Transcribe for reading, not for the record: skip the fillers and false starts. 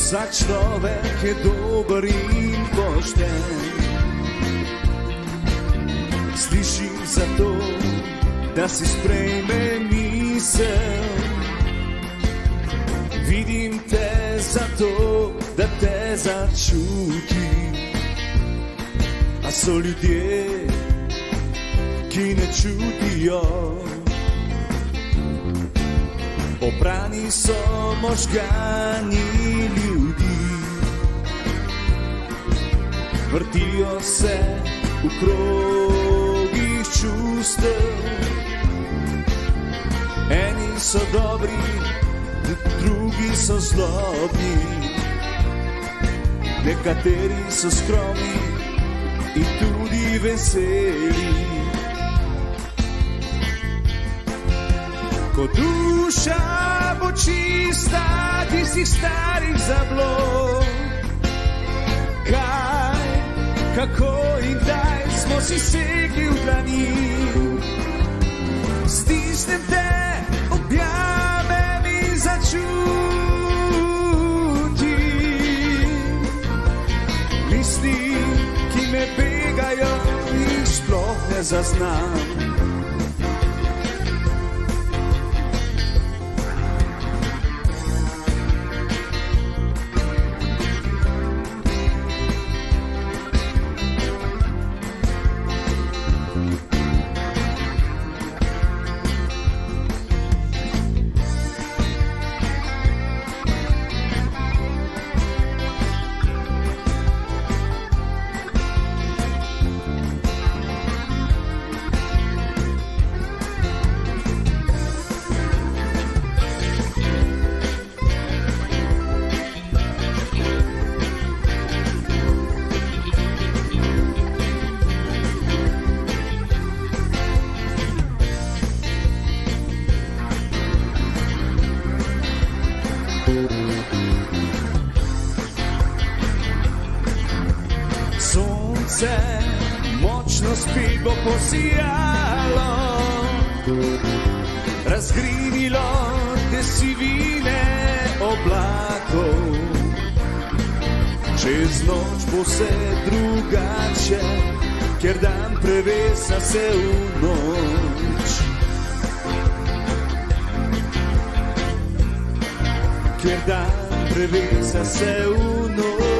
Vsak človek je dober in pošten. Slišim zato, da si sprejme misel. Vidim te zato, da te začutim. A so ljudje, ki ne čutijo. Oprani so možgani ljudi. Vrtijo se v krogih čustev. Eni so dobri, drugi so zlobni. Nekateri so skromni in tudi veseli. Ko duša bo čista tistih starih zablod, kaj, kako in kdaj smo si segli v dlani. Stisnem te, objamem in začutim. Misli, ki me begajo, jih sploh ne zaznam. Sonce močno spet bo posijalo, razgrinilo te sivine oblakov. Čez noč bo vse drugače, ker dan prevesa se v noč. Ker dan prevesa se v noč.